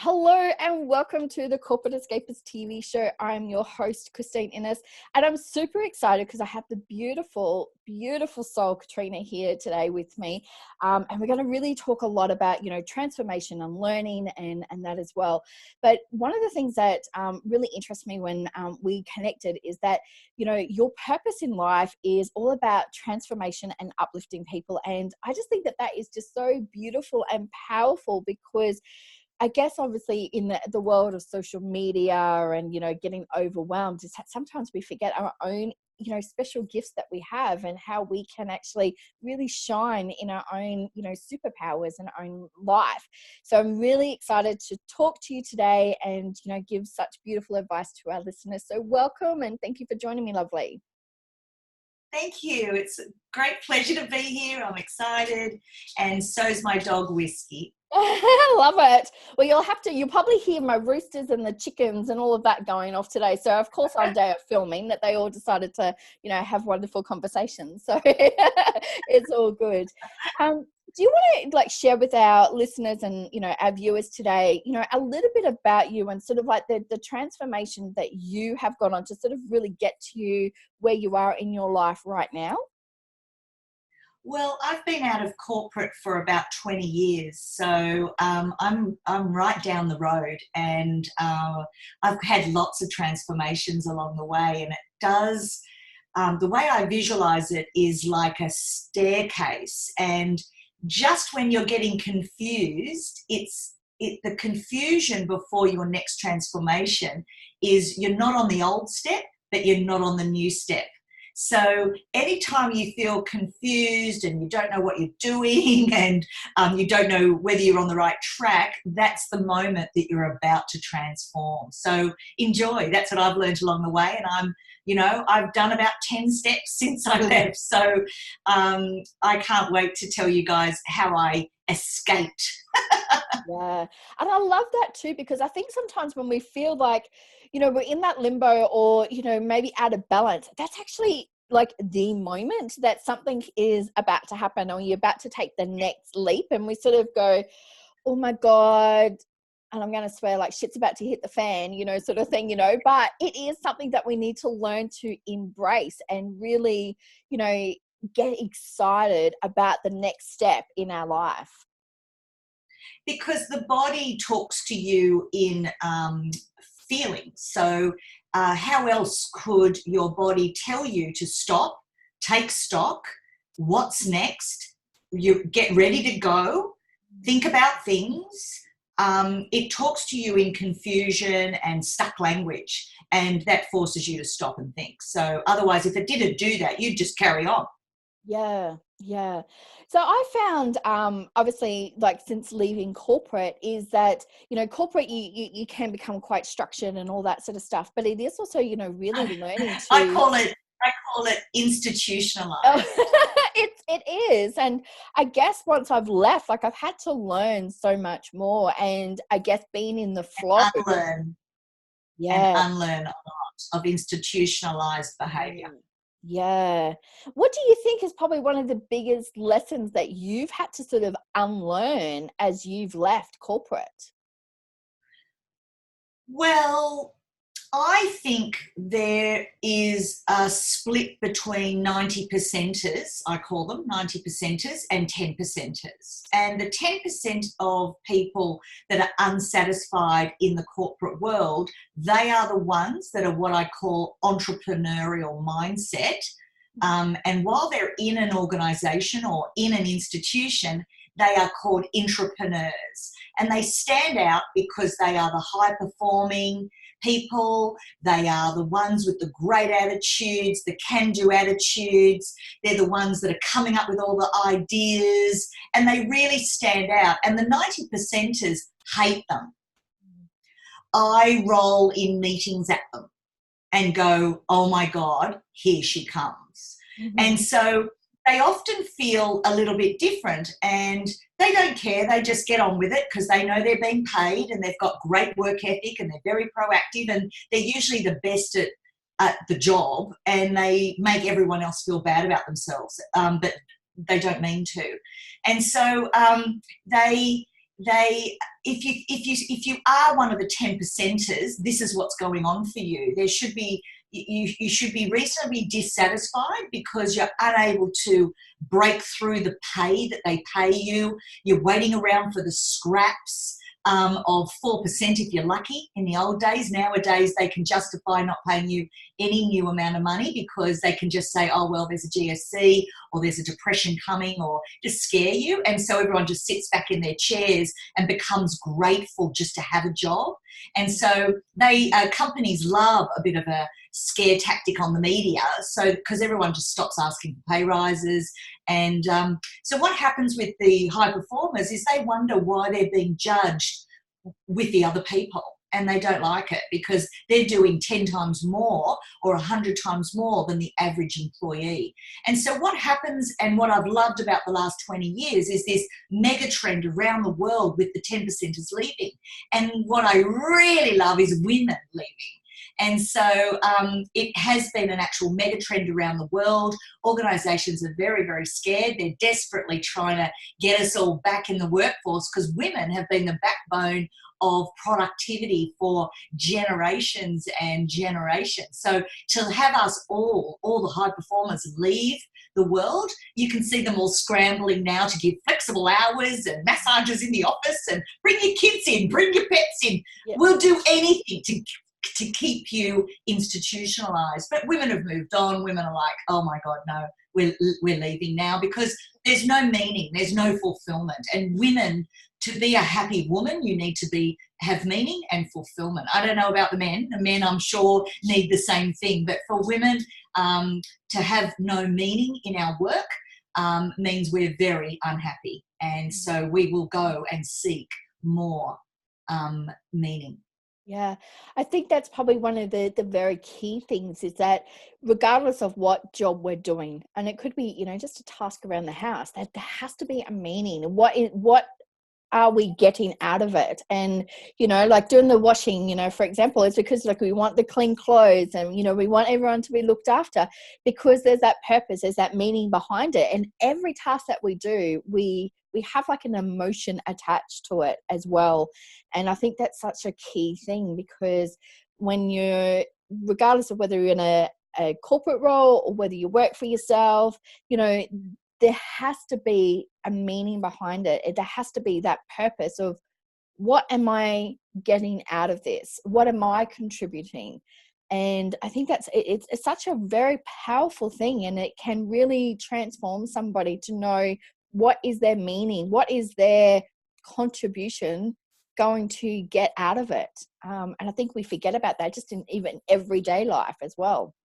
Hello and welcome to the Corporate Escapists TV show. I'm your host, Christine Innes, and I'm super excited because I have the beautiful, beautiful soul Katrena here today with me. And we're going to really talk a lot about, transformation and learning and that as well. But one of the things that really interests me when we connected is that, your purpose in life is all about transformation and uplifting people. And I just think that that is just so beautiful and powerful because I guess obviously in the world of social media and, getting overwhelmed, is that sometimes we forget our own, special gifts that we have and how we can actually really shine in our own, superpowers and our own life. So I'm really excited to talk to you today and, give such beautiful advice to our listeners. So welcome and thank you for joining me, lovely. Thank you. It's a great pleasure to be here. I'm excited. And so's my dog, Whiskey. I love it. Well, you'll probably hear my roosters and the chickens and all of that going off today. So of course our day of filming that they all decided to, have wonderful conversations. So it's all good. Do you want to share with our listeners and, our viewers today, a little bit about you and sort of like the transformation that you have gone on to sort of really get to you where you are in your life right now? Well, I've been out of corporate for about 20 years, so I'm right down the road, and I've had lots of transformations along the way, and it does. The way I visualize it is like a staircase, and just when you're getting confused, the confusion before your next transformation is you're not on the old step, but you're not on the new step. So anytime you feel confused and you don't know what you're doing and you don't know whether you're on the right track, that's the moment that you're about to transform. So enjoy. That's what I've learned along the way. And I've done about 10 steps since I left. So I can't wait to tell you guys how I escaped. Yeah. And I love that too, because I think sometimes when we feel like, we're in that limbo or, maybe out of balance, that's actually like the moment that something is about to happen or you're about to take the next leap. And we sort of go, oh my God, and I'm going to swear like shit's about to hit the fan, sort of thing, but it is something that we need to learn to embrace and really, get excited about the next step in our life. Because the body talks to you in feelings. So how else could your body tell you to stop, take stock, what's next, you get ready to go, think about things. It talks to you in confusion and stuck language, and that forces you to stop and think. So otherwise, if it didn't do that, you'd just carry on. Yeah. So I found, obviously, like since leaving corporate, is that corporate you can become quite structured and all that sort of stuff, but it is also really learning to. I call it institutionalized. Oh, it is, and I guess once I've left, like I've had to learn so much more, and I guess being in the flow, unlearn a lot of institutionalized behavior. Yeah. What do you think is probably one of the biggest lessons that you've had to sort of unlearn as you've left corporate? Well, I think there is a split between 90%ers, I call them 90%ers, and 10%ers. And the 10% of people that are unsatisfied in the corporate world, they are the ones that are what I call entrepreneurial mindset. And while they're in an organisation or in an institution, they are called intrapreneurs. And they stand out because they are the high-performing people. They are the ones with the great attitudes, the can-do attitudes. They're the ones that are coming up with all the ideas, and they really stand out. And the 90%ers hate them. I roll in meetings at them and go, oh my God, here she comes. Mm-hmm. And so they often feel a little bit different, and they don't care. They just get on with it because they know they're being paid and they've got great work ethic and they're very proactive, and they're usually the best at the job, and they make everyone else feel bad about themselves, but they don't mean to. And so they they, if you are one of the 10 percenters, this is what's going on for you. There should be, you should be reasonably dissatisfied because you're unable to break through the pay that they pay you. You're waiting around for the scraps of 4% if you're lucky. In the old days, nowadays they can justify not paying you any new amount of money because they can just say, oh, well, there's a GSC or there's a depression coming, or just scare you. And so everyone just sits back in their chairs and becomes grateful just to have a job. And so companies love a bit of a scare tactic on the media, so because everyone just stops asking for pay rises. And so what happens with the high performers is they wonder why they're being judged with the other people, and they don't like it because they're doing 10 times more or 100 times more than the average employee. And so what happens, and what I've loved about the last 20 years, is this mega trend around the world with the 10 percenters leaving. And what I really love is women leaving. And so it has been an actual mega trend around the world. Organisations are very, very scared. They're desperately trying to get us all back in the workforce because women have been the backbone of productivity for generations and generations. So to have us all the high performers leave the world, you can see them all scrambling now to give flexible hours and massages in the office and bring your kids in, bring your pets in. Yep. We'll do anything to keep you institutionalized. But women have moved on. Women are like, oh my God, no, we're leaving now, because there's no meaning, there's no fulfillment. And women, to be a happy woman, you need to have meaning and fulfillment. I don't know about the men. The men, I'm sure, need the same thing. But for women, to have no meaning in our work means we're very unhappy. And so we will go and seek more meaning. Yeah, I think that's probably one of the very key things, is that regardless of what job we're doing, and it could be, just a task around the house, that there has to be a meaning. What are we getting out of it? And, like doing the washing, for example, it's because we want the clean clothes, and, we want everyone to be looked after, because there's that purpose, there's that meaning behind it. And every task that we do, we have an emotion attached to it as well. And I think that's such a key thing, because when regardless of whether you're in a corporate role or whether you work for yourself, there has to be a meaning behind it. There has to be that purpose of, what am I getting out of this? What am I contributing? And I think it's such a very powerful thing, and it can really transform somebody to know what is their meaning, what is their contribution going to get out of it. And I think we forget about that just in even everyday life as well.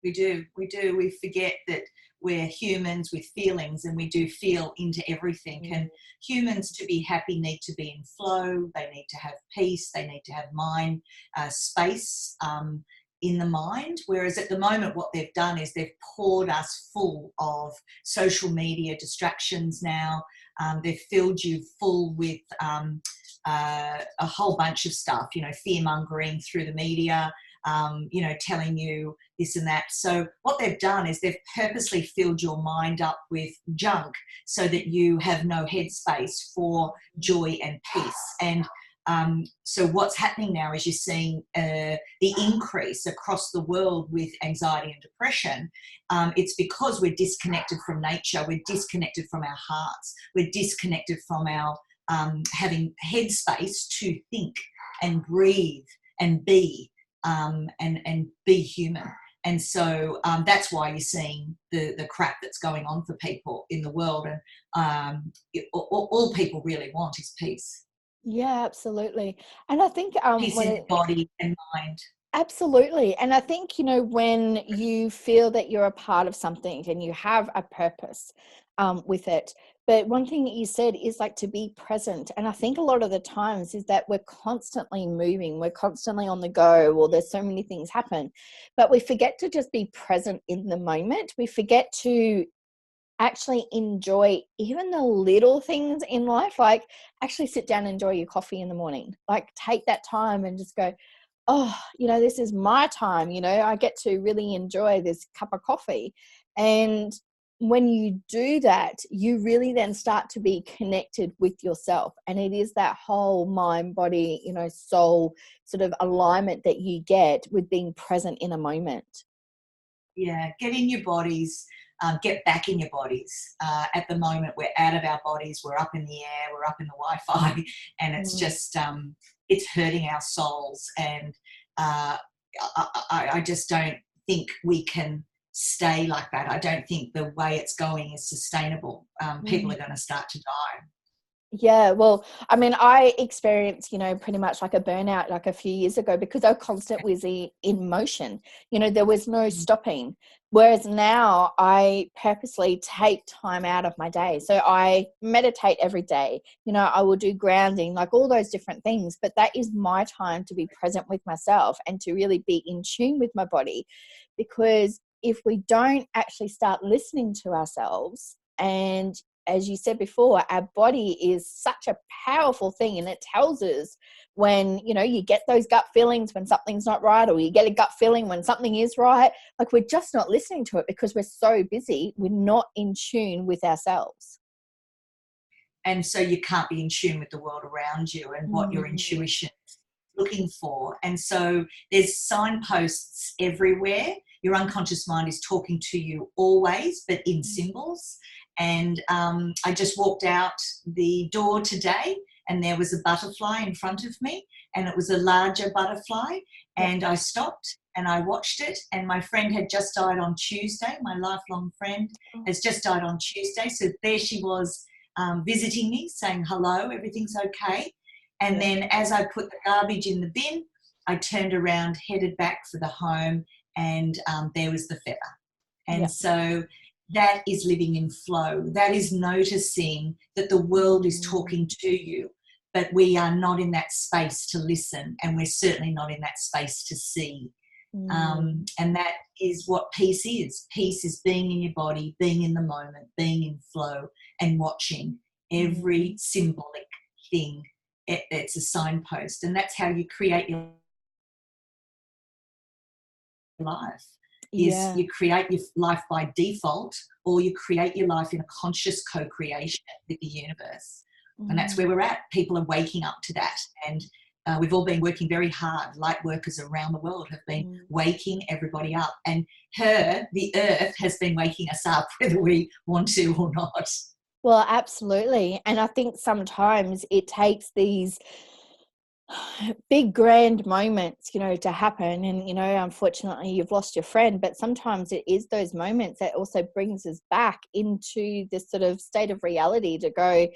We do. We forget that we're humans with feelings, and we do feel into everything. And humans, to be happy, need to be in flow. They need to have peace. They need to have mind space in the mind. Whereas at the moment, what they've done is they've poured us full of social media distractions now. They've filled you full with a whole bunch of stuff, fear-mongering through the media, telling you this and that. So what they've done is they've purposely filled your mind up with junk so that you have no headspace for joy and peace. And so what's happening now is you're seeing the increase across the world with anxiety and depression. It's because we're disconnected from nature, we're disconnected from our hearts, we're disconnected from our having headspace to think and breathe and be and be human. And so that's why you're seeing the crap that's going on for people in the world. And all people really want is peace. Yeah, absolutely. And I think peace in body and mind. Absolutely. And I think, when you feel that you're a part of something and you have a purpose with it. But one thing that you said is to be present. And I think a lot of the times is that we're constantly moving, we're constantly on the go, or there's so many things happen, but we forget to just be present in the moment. We forget to actually enjoy even the little things in life, actually sit down and enjoy your coffee in the morning. Take that time and just go, oh, this is my time. I get to really enjoy this cup of coffee. And when you do that, you really then start to be connected with yourself. And it is that whole mind, body, soul sort of alignment that you get with being present in a moment. Yeah, get in your bodies, get back in your bodies. At the moment, we're out of our bodies, we're up in the air, we're up in the Wi-Fi, and it's just, it's hurting our souls. And I just don't think we can stay like that. I don't think the way it's going is sustainable. People are going to start to die. Yeah, well, I mean, I experienced, pretty much like a burnout like a few years ago because I constantly was in motion. There was no stopping. Whereas now I purposely take time out of my day. So I meditate every day. I will do grounding, like all those different things. But that is my time to be present with myself and to really be in tune with my body. Because if we don't actually start listening to ourselves, and as you said before, our body is such a powerful thing, and it tells us when, you get those gut feelings when something's not right, or you get a gut feeling when something is right. Like, we're just not listening to it because we're so busy. We're not in tune with ourselves. And so you can't be in tune with the world around you and what your intuition is looking for. And so there's signposts everywhere. Your unconscious mind is talking to you always, but in symbols. And I just walked out the door today and there was a butterfly in front of me, and it was a larger butterfly, and I stopped and I watched it, and my friend had just died on Tuesday. My lifelong friend has just died on Tuesday. So there she was, visiting me, saying hello, everything's okay. And then as I put the garbage in the bin, I turned around, headed back for the home, and there was the feather. And so that is living in flow. That is noticing that the world is talking to you, but we are not in that space to listen, and we're certainly not in that space to see. And that is what peace is. Peace is being in your body, being in the moment, being in flow, and watching every symbolic thing. It's a signpost, and that's how you create your life. Is you create your life by default, or you create your life in a conscious co-creation with the universe. And that's where we're at. People are waking up to that, and we've all been working very hard. Light workers around the world have been waking everybody up, and the earth has been waking us up whether we want to or not. Well, absolutely. And I think sometimes it takes these big grand moments, to happen. And, unfortunately you've lost your friend, but sometimes it is those moments that also brings us back into this sort of state of reality to go,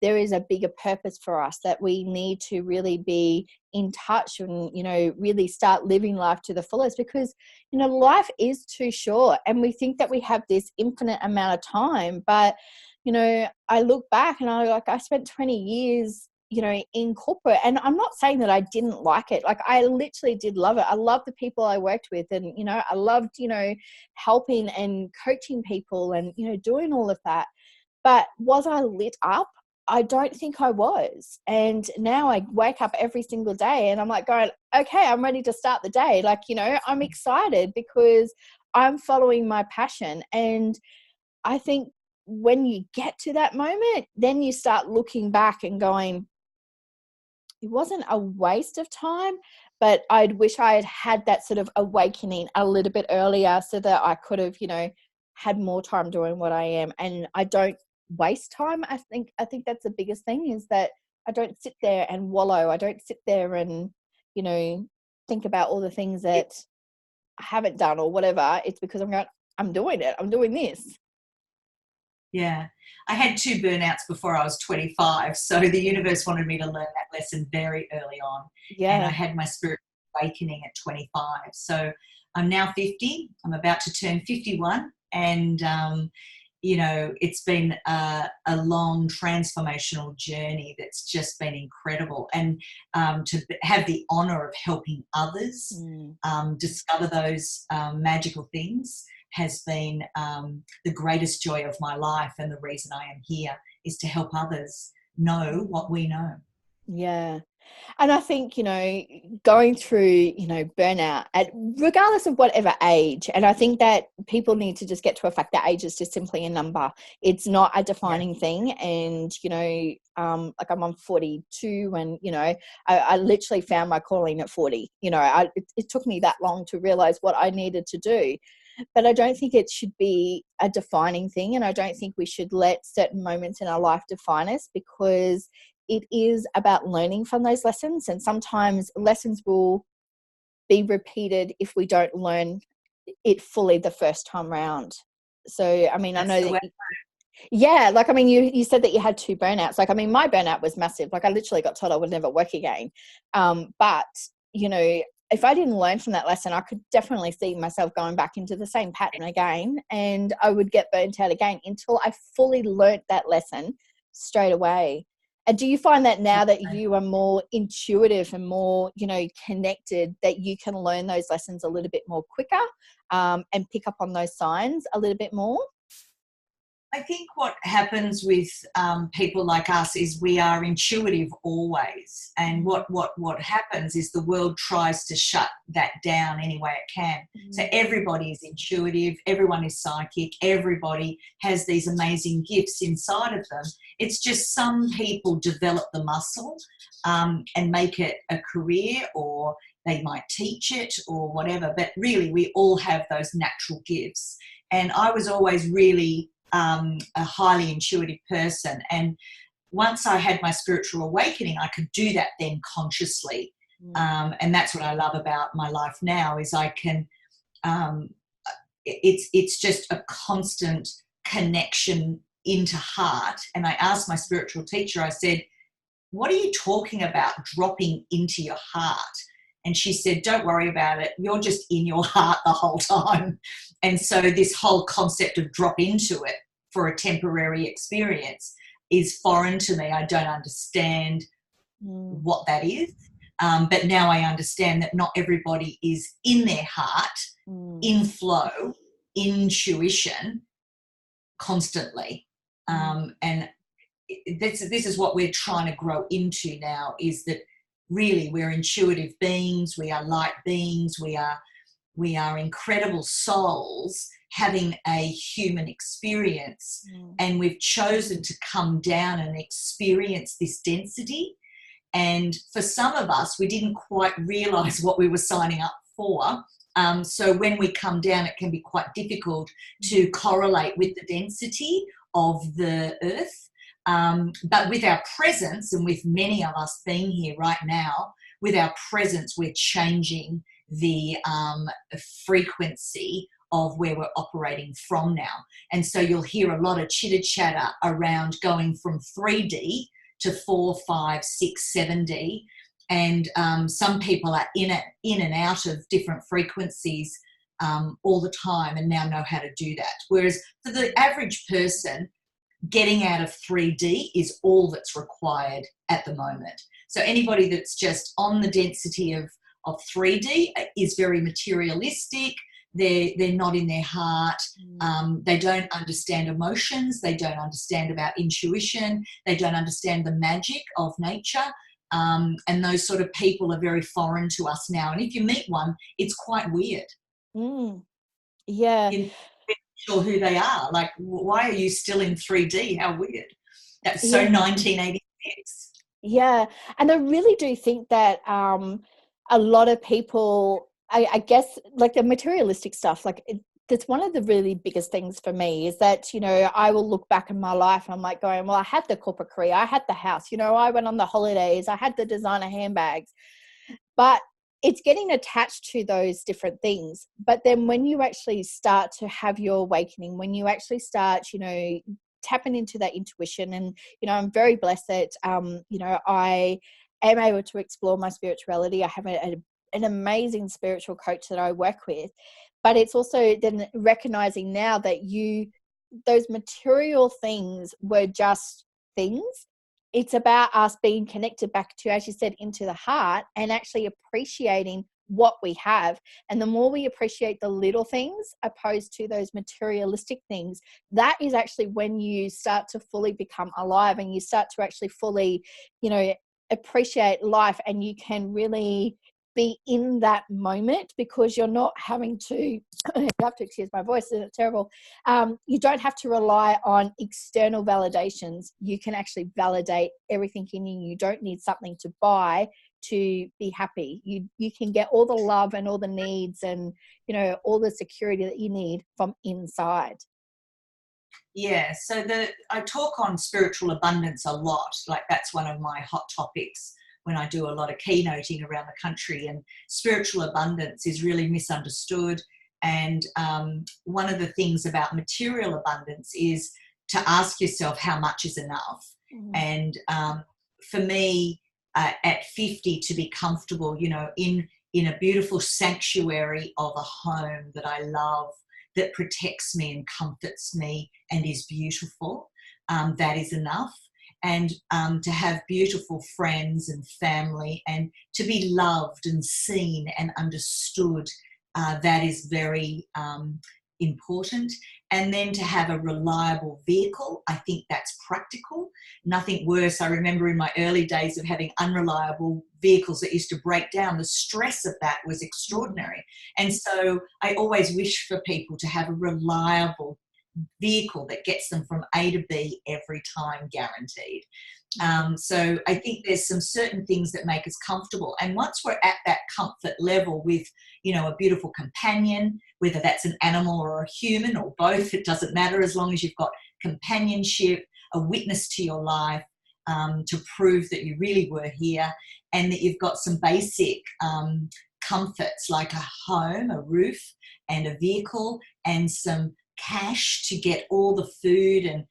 there is a bigger purpose for us, that we need to really be in touch and, really start living life to the fullest, because, life is too short, and we think that we have this infinite amount of time. But, I look back and I spent 20 years in corporate, and I'm not saying that I didn't like it. Like, I literally did love it. I loved the people I worked with, and, I loved, helping and coaching people and, doing all of that. But was I lit up? I don't think I was. And now I wake up every single day and I'm like going, okay, I'm ready to start the day. Like, I'm excited because I'm following my passion. And I think when you get to that moment, then you start looking back and going, it wasn't a waste of time, but I'd wish I had had that sort of awakening a little bit earlier so that I could have, had more time doing what I am. And I don't waste time. I think that's the biggest thing, is that I don't sit there and wallow. I don't sit there and, think about all the things that I haven't done or whatever. It's because I'm doing it. I'm doing this. Yeah. I had 2 burnouts before I was 25. So the universe wanted me to learn that lesson very early on. Yeah. And I had my spiritual awakening at 25. So I'm now 50. I'm about to turn 51. And, it's been a long transformational journey that's just been incredible. And to have the honour of helping others discover those magical things has been the greatest joy of my life. And the reason I am here is to help others know what we know. Yeah. And I think, going through, burnout at regardless of whatever age, and I think that people need to just get to a fact that age is just simply a number. It's not a Yeah. defining thing. And, like I'm on 42 and, I literally found my calling at 40. It took me that long to realize what I needed to do. But I don't think it should be a defining thing. And I don't think we should let certain moments in our life define us, because it is about learning from those lessons. And sometimes lessons will be repeated if we don't learn it fully the first time round. So, I mean, I That's know the that, way. yeah, like, I mean, you said that you had 2 burnouts. Like, I mean, my burnout was massive. Like, I literally got told I would never work again. But, if I didn't learn from that lesson, I could definitely see myself going back into the same pattern again, and I would get burnt out again until I fully learnt that lesson straight away. And do you find that now that you are more intuitive and more, connected, that you can learn those lessons a little bit more quicker, and pick up on those signs a little bit more? I think what happens with people like us is we are intuitive always, and what happens is the world tries to shut that down any way it can. So everybody is intuitive, everyone is psychic, everybody has these amazing gifts inside of them. It's just some people develop the muscle and make it a career, or they might teach it or whatever. But really, we all have those natural gifts. And I was always really a highly intuitive person. And once I had my spiritual awakening, I could do that then consciously. And that's what I love about my life now, is I can, it's just a constant connection into heart. And I asked my spiritual teacher, I said, what are you talking about, dropping into your heart? And she said, don't worry about it. You're just in your heart the whole time. And so this whole concept of drop into it for a temporary experience is foreign to me. I don't understand what that is. But now I understand that not everybody is in their heart, in flow, intuition constantly. And this is what we're trying to grow into now, is that really we're intuitive beings, we are light beings, we are incredible souls having a human experience, and we've chosen to come down and experience this density. And for some of us, we didn't quite realize what we were signing up for. So when we come down, it can be quite difficult to correlate with the density of the earth. But with our presence, and with many of us being here right now, with our presence, we're changing the frequency of where we're operating from now. And so you'll hear a lot of chitter chatter around going from 3D to 4, 5, 6, 7D. And some people are in and out of different frequencies all the time, and now know how to do that. Whereas for the average person, getting out of 3D is all that's required at the moment. So anybody that's just on the density of 3D is very materialistic. They're not in their heart. They don't understand emotions. They don't understand about intuition. They don't understand the magic of nature. And those sort of people are very foreign to us now. And if you meet one, it's quite weird. Yeah. You're not sure who they are. Like, why are you still in 3D? How weird. That's so 1986. Yeah. And I really do think that a lot of people, I guess, like the materialistic stuff, like that's one of the really biggest things for me, is that, I will look back in my life and I'm like going, well, I had the corporate career, I had the house, I went on the holidays, I had the designer handbags, but it's getting attached to those different things. But then when you actually start to have your awakening, when you actually start, tapping into that intuition, and, I'm very blessed that, I am able to explore my spirituality. I have an amazing spiritual coach that I work with, but it's also then recognizing now that those material things were just things. It's about us being connected back to, as you said, into the heart, and actually appreciating what we have. And the more we appreciate the little things opposed to those materialistic things, that is actually when you start to fully become alive, and you start to actually fully, appreciate life, and you can really be in that moment, because you're not having to you have to excuse my voice, it's terrible. You don't have to rely on external validations. You can actually validate everything in you. You don't need something to buy to be happy. You can get all the love and all the needs and, you know, all the security that you need from inside. Yeah, so I talk on spiritual abundance a lot. Like, that's one of my hot topics when I do a lot of keynoting around the country. And spiritual abundance is really misunderstood. And one of the things about material abundance is to ask yourself how much is enough. And for me, at 50, to be comfortable, you know, in a beautiful sanctuary of a home that I love, that protects me and comforts me and is beautiful, that is enough. And to have beautiful friends and family, and to be loved and seen and understood, that is very important. And then to have a reliable vehicle, I think that's practical. Nothing worse. I remember in my early days of having unreliable vehicles that used to break down, the stress of that was extraordinary. And so I always wish for people to have a reliable vehicle that gets them from A to B every time, guaranteed. So I think there's some certain things that make us comfortable. And once we're at that comfort level with, you know, a beautiful companion, whether that's an animal or a human or both, it doesn't matter, as long as you've got companionship, a witness to your life, to prove that you really were here, and that you've got some basic comforts like a home, a roof, and a vehicle, and some cash to get all the food and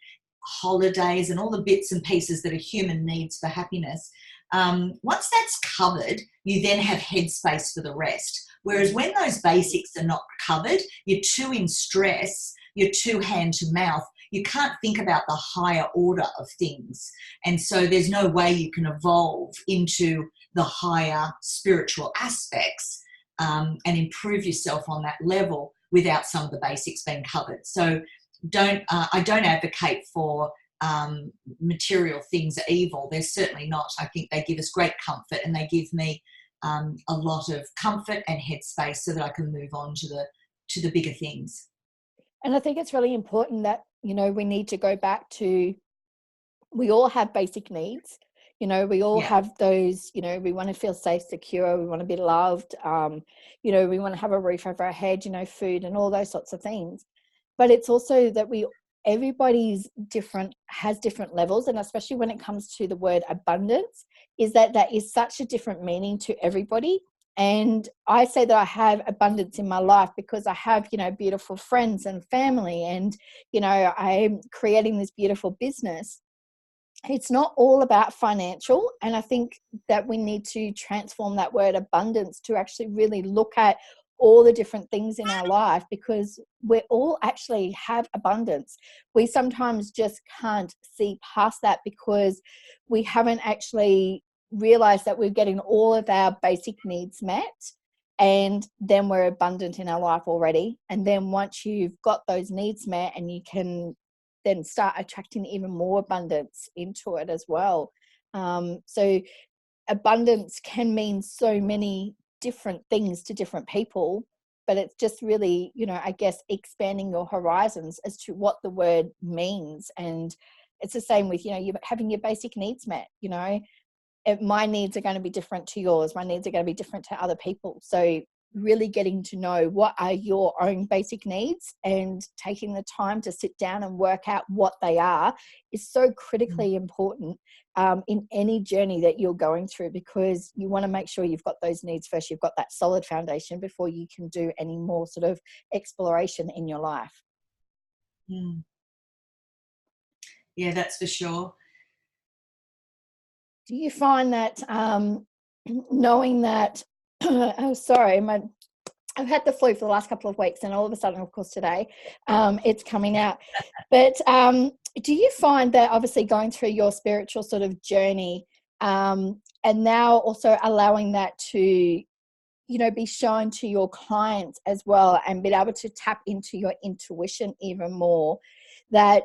holidays and all the bits and pieces that a human needs for happiness. Once that's covered, you then have headspace for the rest. Whereas when those basics are not covered, you're too in stress, you're too hand to mouth, you can't think about the higher order of things. And so there's no way you can evolve into the higher spiritual aspects and improve yourself on that level without some of the basics being covered. So I don't advocate for material things are evil. They're certainly not. I think they give us great comfort, and they give me a lot of comfort and headspace so that I can move on to the bigger things. And I think it's really important that, you know, we need to go back to, we all have basic needs. You know, we all have those, you know, we want to feel safe, secure, we want to be loved, you know, we want to have a roof over our head, you know, food and all those sorts of things. But it's also that everybody's different, has different levels. And especially when it comes to the word abundance, is that is such a different meaning to everybody. And I say that I have abundance in my life because I have, you know, beautiful friends and family, and, you know, I'm creating this beautiful business. It's not all about financial. And I think that we need to transform that word abundance to actually really look at all the different things in our life, because we all actually have abundance. We sometimes just can't see past that because we haven't actually realized that we're getting all of our basic needs met, and then we're abundant in our life already. And then once you've got those needs met, and you can then start attracting even more abundance into it as well. So abundance can mean so many different things to different people, but it's just really, you know, I guess expanding your horizons as to what the word means. And it's the same with, you know, you having your basic needs met. You know, my needs are going to be different to yours, my needs are going to be different to other people. So really getting to know what are your own basic needs and taking the time to sit down and work out what they are is so critically important in any journey that you're going through, because you want to make sure you've got those needs first, you've got that solid foundation before you can do any more sort of exploration in your life. Yeah, that's for sure. Do you find that knowing that oh, sorry, I've had the flu for the last couple of weeks, and all of a sudden, of course, today it's coming out. But do you find that obviously going through your spiritual sort of journey and now also allowing that to, you know, be shown to your clients as well, and be able to tap into your intuition even more, that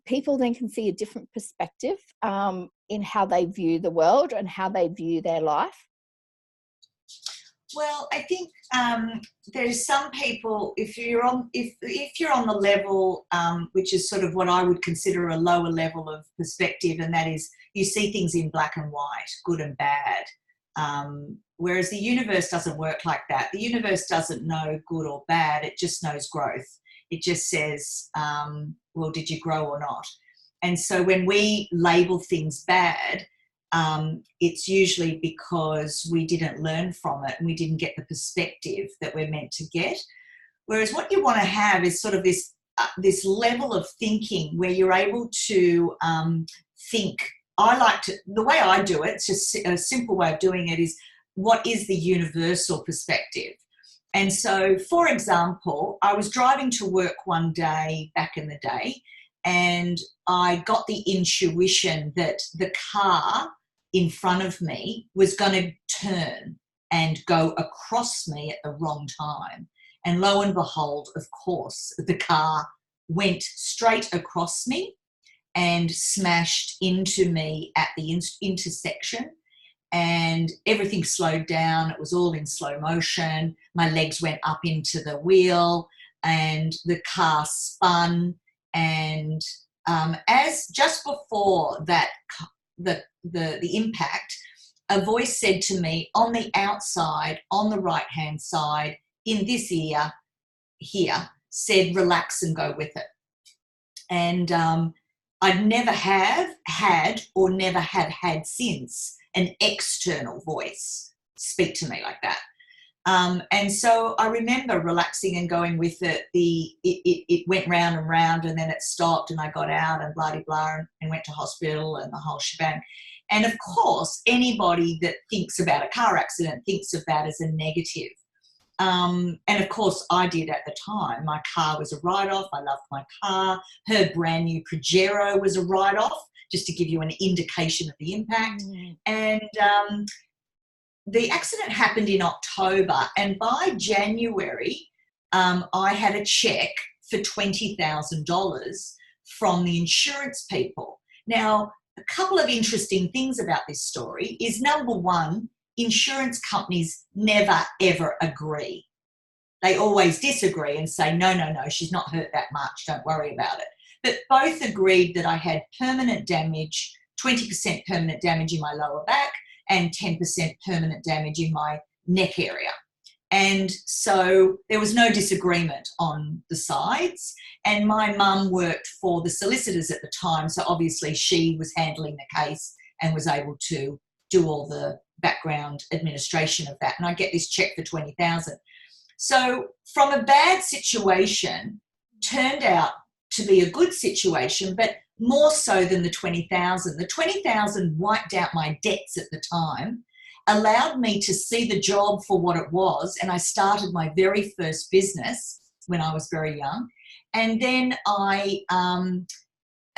people then can see a different perspective in how they view the world and how they view their life? Well, I think there's some people, if you're on the level, which is sort of what I would consider a lower level of perspective, and that is you see things in black and white, good and bad. Whereas the universe doesn't work like that. The universe doesn't know good or bad. It just knows growth. It just says, well, did you grow or not? And so when we label things bad, it's usually because we didn't learn from it and we didn't get the perspective that we're meant to get. Whereas what you want to have is sort of this level of thinking where you're able to think. The way I do it, it's just a simple way of doing it, is what is the universal perspective? And so, for example, I was driving to work one day back in the day, and I got the intuition that the car in front of me was going to turn and go across me at the wrong time. And lo and behold, of course, the car went straight across me and smashed into me at the intersection, and everything slowed down. It was all in slow motion. My legs went up into the wheel and the car spun. And as just before that, the impact, a voice said to me on the outside, on the right-hand side, in this ear here, said, relax and go with it. And I'd never have had or never have had since an external voice speak to me like that. And so I remember relaxing and going with it. It went round and round, and then it stopped, and I got out and blah, blah, blah, and went to hospital and the whole shebang. And of course, anybody that thinks about a car accident thinks of that as a negative. And of course I did at the time. My car was a write-off. I loved my car. Her brand new Pajero was a write-off, just to give you an indication of the impact. And the accident happened in October, and by January, I had a check for $20,000 from the insurance people. Now, a couple of interesting things about this story is, number one, insurance companies never, ever agree. They always disagree and say, no, she's not hurt that much, don't worry about it. But both agreed that I had permanent damage, 20% permanent damage in my lower back and 10% permanent damage in my neck area. And so there was no disagreement on the sides. And my mum worked for the solicitors at the time, so obviously she was handling the case and was able to do all the background administration of that. And I get this check for $20,000. So from a bad situation, turned out to be a good situation, but more so than the $20,000. The $20,000 wiped out my debts at the time, allowed me to see the job for what it was, and I started my very first business when I was very young. And then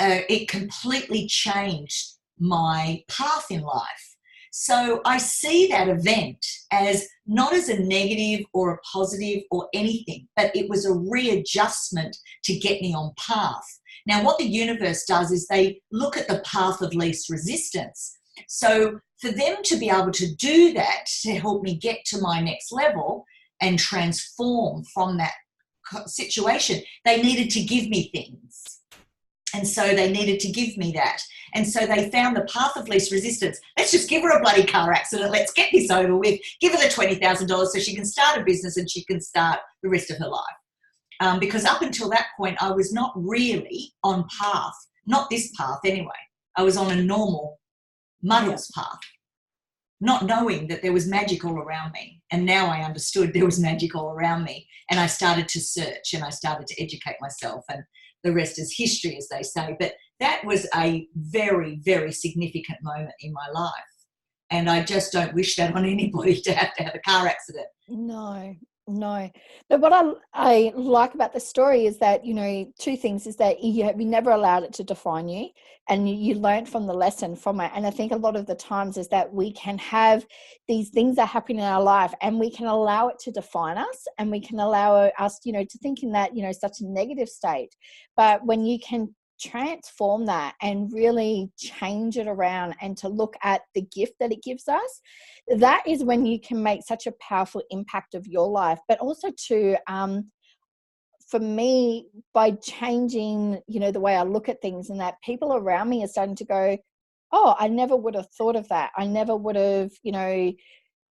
it completely changed my path in life. So I see that event as not as a negative or a positive or anything, but it was a readjustment to get me on path. Now, what the universe does is they look at the path of least resistance. So for them to be able to do that, to help me get to my next level and transform from that situation, they needed to give me things. And so they needed to give me that. And so they found the path of least resistance. Let's just give her a bloody car accident. Let's get this over with. Give her the $20,000 so she can start a business and she can start the rest of her life. Because up until that point, I was not really on path, not this path anyway. I was on a normal muddles path, not knowing that there was magic all around me. And now I understood there was magic all around me. And I started to search and I started to educate myself, and the rest is history, as they say. But that was a very, very significant moment in my life. And I just don't wish that on anybody, to have a car accident. No. But what I like about the story is that, you know, two things is that you never allowed it to define you, and you learned from the lesson from it. And I think a lot of the times is that we can have these things that happen in our life and we can allow it to define us, and we can allow us, you know, to think in that, you know, such a negative state. But when you can transform that and really change it around and to look at the gift that it gives us, that is when you can make such a powerful impact of your life. But also to, for me, by changing, the way I look at things, and that people around me are starting to go, oh, I never would have thought of that. I never would have, I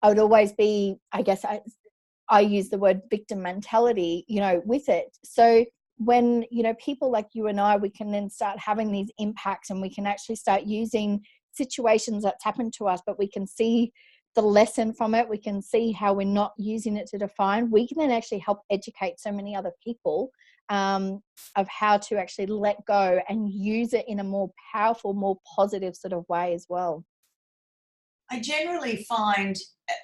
would always be, I guess I use the word victim mentality, with it. So when, people like you and I, we can then start having these impacts, and we can actually start using situations that's happened to us, but we can see the lesson from it. We can see how we're not using it to define. We can then actually help educate so many other people of how to actually let go and use it in a more powerful, more positive sort of way as well. I generally find,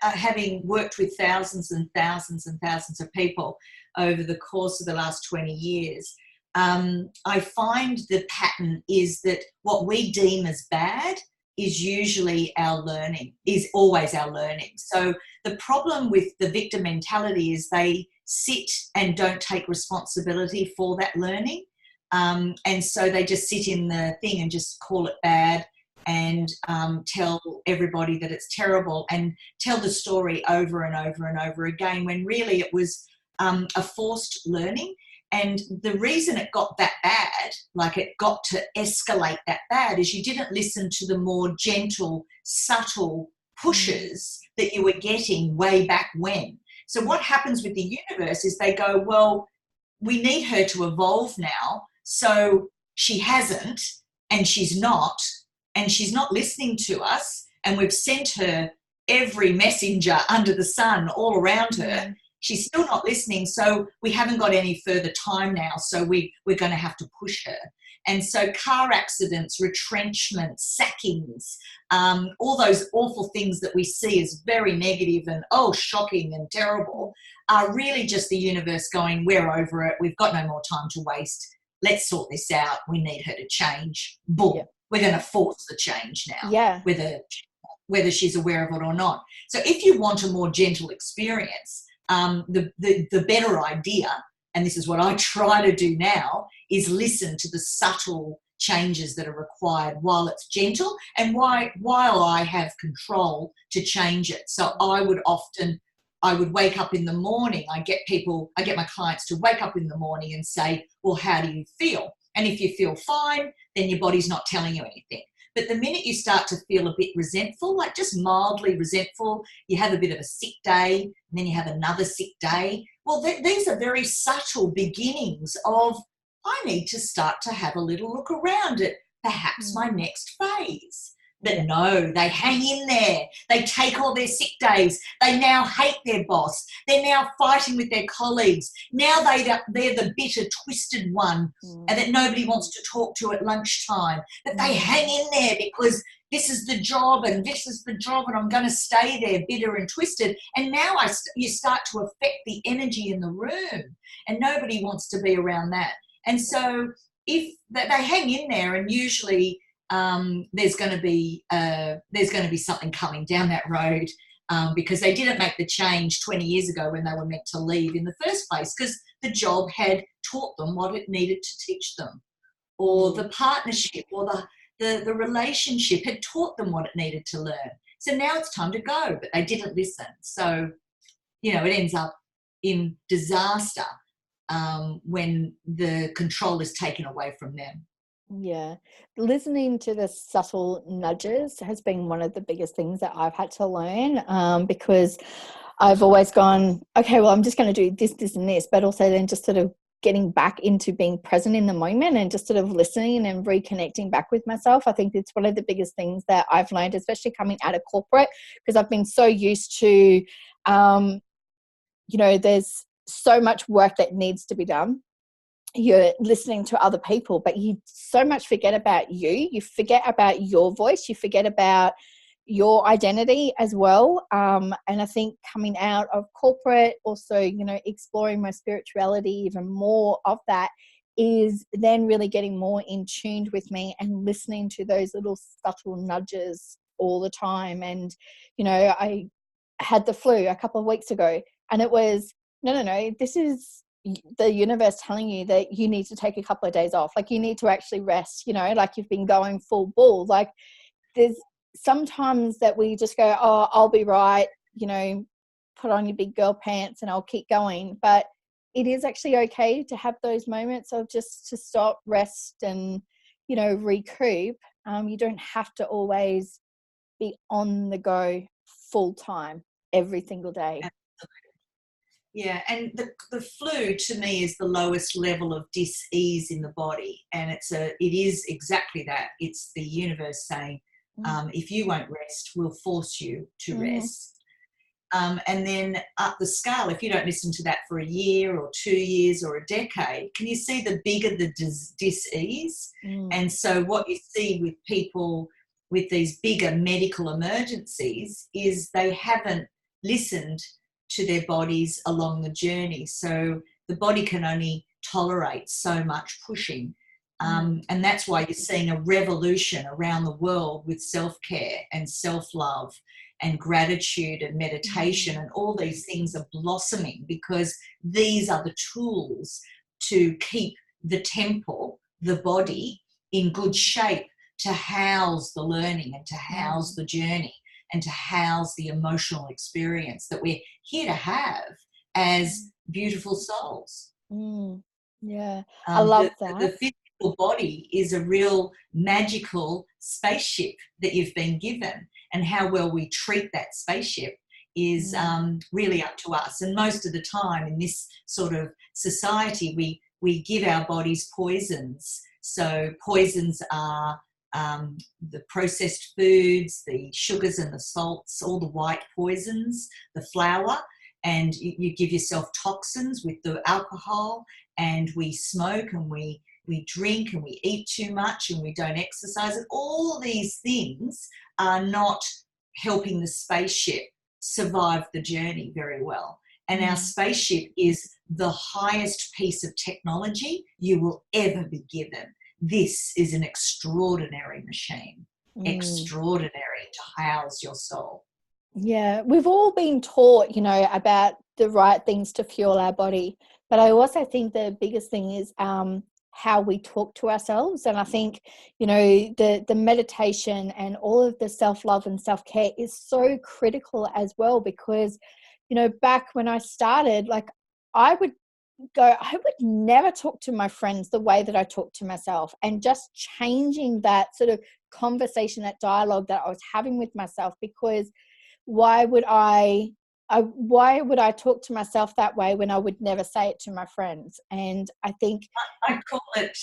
having worked with thousands and thousands and thousands of people over the course of the last 20 years, I find the pattern is that what we deem as bad is usually our learning, is always our learning. So the problem with the victim mentality is they sit and don't take responsibility for that learning. And so they just sit in the thing and just call it bad, and tell everybody that it's terrible, and tell the story over and over and over again, when really it was a forced learning. And the reason it got that bad, like it got to escalate that bad, is you didn't listen to the more gentle, subtle pushes that you were getting way back when. So what happens with the universe is they go, well, we need her to evolve now. So she hasn't, and she's not listening to us. And we've sent her every messenger under the sun all around her. She's still not listening, so we haven't got any further time now, so we're going to have to push her. And so car accidents, retrenchment, sackings, all those awful things that we see as very negative and, shocking and terrible, are really just the universe going, we're over it, we've got no more time to waste, let's sort this out, we need her to change. Boom. Yeah. We're going to force the change now, whether she's aware of it or not. So if you want a more gentle experience, the better idea, and this is what I try to do now, is listen to the subtle changes that are required while it's gentle, and while I have control to change it. So I would wake up in the morning. I get my clients to wake up in the morning and say, well, how do you feel? And if you feel fine, then your body's not telling you anything. But the minute you start to feel a bit resentful, like just mildly resentful, you have a bit of a sick day, and then you have another sick day. Well, these are very subtle beginnings of, I need to start to have a little look around at perhaps my next phase. But no, they hang in there. They take all their sick days. They now hate their boss. They're now fighting with their colleagues. Now they're the bitter, twisted one and that nobody wants to talk to at lunchtime. But they hang in there because this is the job and this is the job, and I'm going to stay there bitter and twisted. And now you start to affect the energy in the room, and nobody wants to be around that. And so if they hang in there, and usually there's going to be something coming down that road, because they didn't make the change 20 years ago when they were meant to leave in the first place, because the job had taught them what it needed to teach them, or the partnership or the relationship had taught them what it needed to learn. So now it's time to go, but they didn't listen. So, it ends up in disaster when the control is taken away from them. Yeah. Listening to the subtle nudges has been one of the biggest things that I've had to learn, because I've always gone, okay, well, I'm just going to do this, this, and this, but also then just sort of getting back into being present in the moment and just sort of listening and reconnecting back with myself. I think it's one of the biggest things that I've learned, especially coming out of corporate, because I've been so used to, there's so much work that needs to be done. You're listening to other people, but you so much forget about you. You forget about your voice. You forget about your identity as well. And I think coming out of corporate, also, exploring my spirituality, even more of that, is then really getting more in tune with me and listening to those little subtle nudges all the time. And, I had the flu a couple of weeks ago, and it was, no, this is the universe telling you that you need to take a couple of days off. Like, you need to actually rest, you know, like you've been going full ball. Like, there's sometimes that we just go, oh, I'll be right, you know, put on your big girl pants and I'll keep going. But it is actually okay to have those moments of just to stop, rest, and, you know, recoup. You don't have to always be on the go full time every single day. Yeah, and the flu to me is the lowest level of dis-ease in the body, and it is exactly that. It's the universe saying, if you won't rest, we'll force you to rest. And then up the scale, if you don't listen to that for a year or 2 years or a decade, can you see the bigger the dis-ease? And so what you see with people with these bigger medical emergencies is they haven't listened to their bodies along the journey. So the body can only tolerate so much pushing. And that's why you're seeing a revolution around the world with self-care and self-love and gratitude and meditation, and all these things are blossoming because these are the tools to keep the temple, the body, in good shape to house the learning and to house the journey and to house the emotional experience that we're here to have as beautiful souls. Yeah, I love that. The physical body is a real magical spaceship that you've been given, and how well we treat that spaceship is really up to us. And most of the time in this sort of society, we give our bodies poisons. So poisons are the processed foods, the sugars and the salts, all the white poisons, the flour, and you give yourself toxins with the alcohol, and we smoke and we drink and we eat too much and we don't exercise. And all these things are not helping the spaceship survive the journey very well. And our spaceship is the highest piece of technology you will ever be given. This is an extraordinary machine, extraordinary to house your soul. Yeah, we've all been taught, you know, about the right things to fuel our body. But I also think the biggest thing is how we talk to ourselves. And I think, you know, the meditation and all of the self-love and self-care is so critical as well, because, you know, back when I started, like, I would never talk to my friends the way that I talk to myself, and just changing that sort of conversation, that dialogue that I was having with myself, because why would I talk to myself that way when I would never say it to my friends? And I think I call it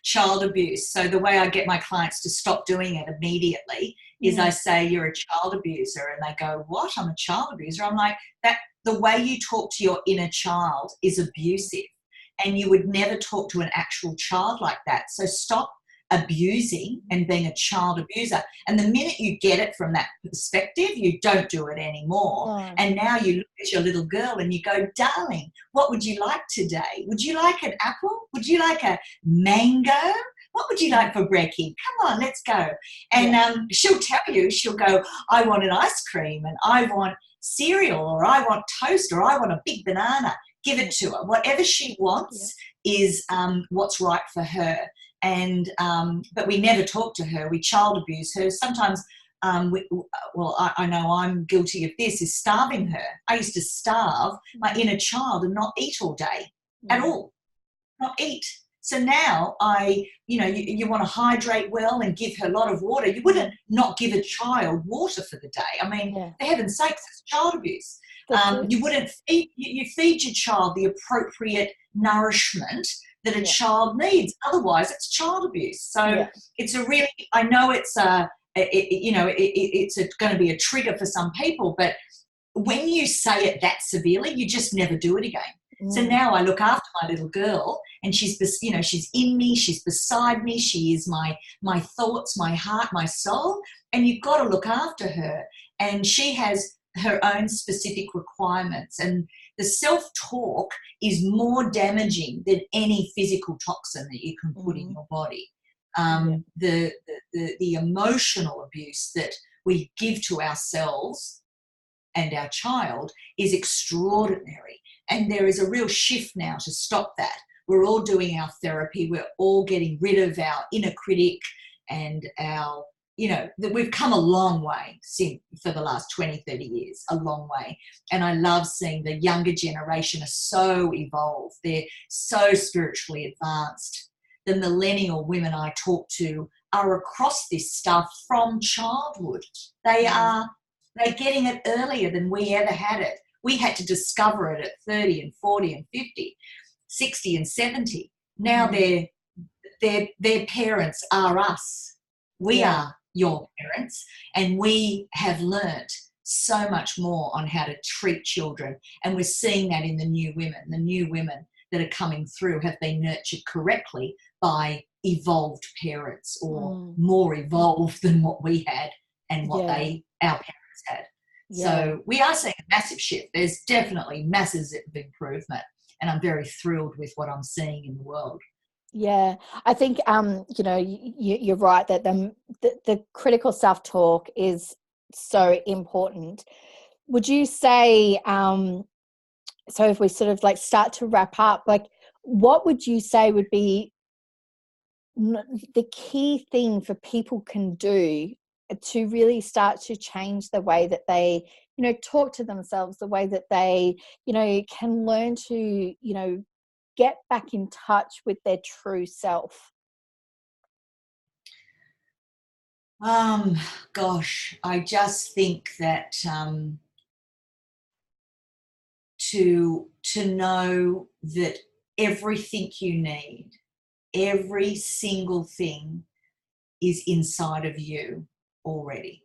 child abuse. So the way I get my clients to stop doing it immediately is I say, you're a child abuser, and they go, what? I'm a child abuser? I'm like, that the way you talk to your inner child is abusive, and you would never talk to an actual child like that. So stop abusing and being a child abuser. And the minute you get it from that perspective, you don't do it anymore. And now you look at your little girl and you go, darling, what would you like today? Would you like an apple? Would you like a mango? What would you like for brekkie? Come on, let's go. And she'll tell you, she'll go, I want an ice cream, and I want cereal, or I want toast, or I want a big banana. Give it to her. Whatever she wants is what's right for her. And but we never talk to her. We child abuse her. Sometimes, I know I'm guilty of this, is starving her. I used to starve my inner child and not eat all day at all, not eat. So now you want to hydrate well and give her a lot of water. You wouldn't not give a child water for the day. I mean, for heaven's sakes, it's child abuse. You wouldn't feed, you feed your child the appropriate nourishment that a child needs. Otherwise, it's child abuse. So it's a really, I know it's going to be a trigger for some people, but when you say it that severely, you just never do it again. So now I look after my little girl, and she's in me, she's beside me, she is my thoughts, my heart, my soul, and you've got to look after her. And she has her own specific requirements, and the self-talk is more damaging than any physical toxin that you can put in your body. The emotional abuse that we give to ourselves and our child is extraordinary. And there is a real shift now to stop that. We're all doing our therapy. We're all getting rid of our inner critic and our, that we've come a long way for the last 20, 30 years, a long way. And I love seeing the younger generation are so evolved. They're so spiritually advanced. The millennial women I talk to are across this stuff from childhood. They're getting it earlier than we ever had it. We had to discover it at 30 and 40 and 50, 60 and 70. Now their parents are us. We are your parents, and we have learnt so much more on how to treat children. And we're seeing that in the new women. The new women that are coming through have been nurtured correctly by evolved parents, or more evolved than what we had and what our parents had. So we are seeing a massive shift. There's definitely masses of improvement, and I'm very thrilled with what I'm seeing in the world. Yeah, I think you're right that the critical self-talk is so important. Would you say, so if we sort of like start to wrap up, like what would you say would be the key thing for people can do to really start to change the way that they, talk to themselves, the way that they, can learn to, get back in touch with their true self? Gosh, I just think that to know that everything you need, every single thing is inside of you already.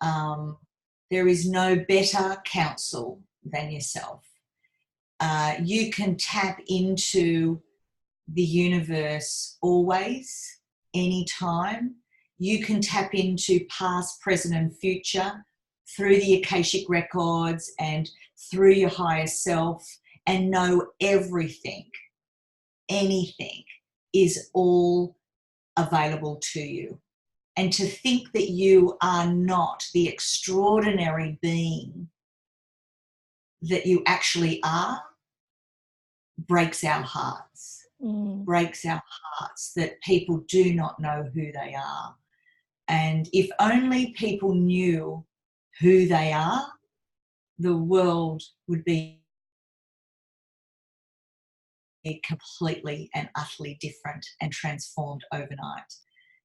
There is no better counsel than yourself. You can tap into the universe always, anytime. You can tap into past, present, and future through the Akashic records and through your higher self, and know everything, anything is all available to you. And to think that you are not the extraordinary being that you actually are breaks our hearts. Breaks our hearts that people do not know who they are. And if only people knew who they are, the world would be completely and utterly different and transformed overnight.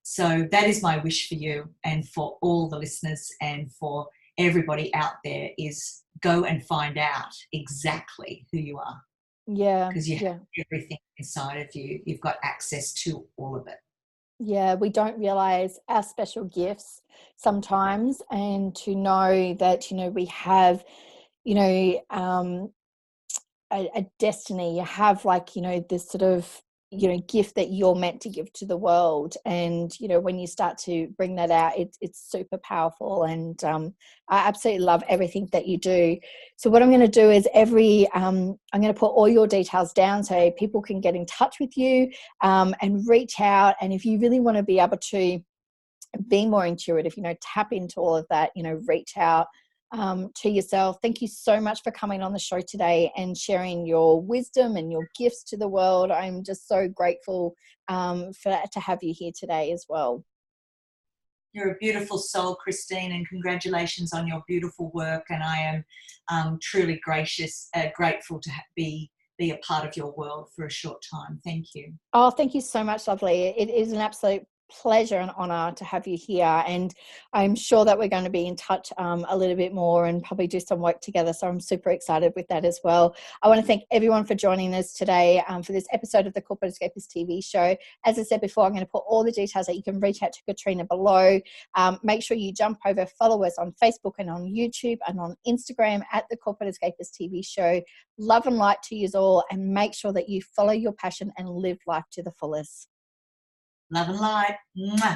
So that is my wish for you and for all the listeners and for everybody out there, is go and find out exactly who you are. Yeah. Because you have everything inside of you. You've got access to all of it. Yeah, we don't realize our special gifts sometimes, and to know that, we have, a destiny. You have this sort of, gift that you're meant to give to the world. And, when you start to bring that out, it's super powerful. And I absolutely love everything that you do. So what I'm going to do is I'm going to put all your details down so people can get in touch with you and reach out. And if you really want to be able to be more intuitive, tap into all of that, reach out to yourself. Thank you so much for coming on the show today and sharing your wisdom and your gifts to the world. I'm just so grateful to have you here today as well. You're a beautiful soul, Christine, and congratulations on your beautiful work. And I am truly grateful to be a part of your world for a short time. Thank you. Oh, thank you so much, lovely. It is an absolute pleasure and honor to have you here, and I'm sure that we're going to be in touch a little bit more and probably do some work together, so I'm super excited with that as well. I want to thank everyone for joining us today for this episode of the Corporate Escapists TV show. As I said before, I'm going to put all the details that you can reach out to Katrena below. Make sure you jump over, follow us on Facebook and on YouTube and on Instagram at the Corporate Escapists TV show. Love and light to you all, and make sure that you follow your passion and live life to the fullest. Love and light. Mwah.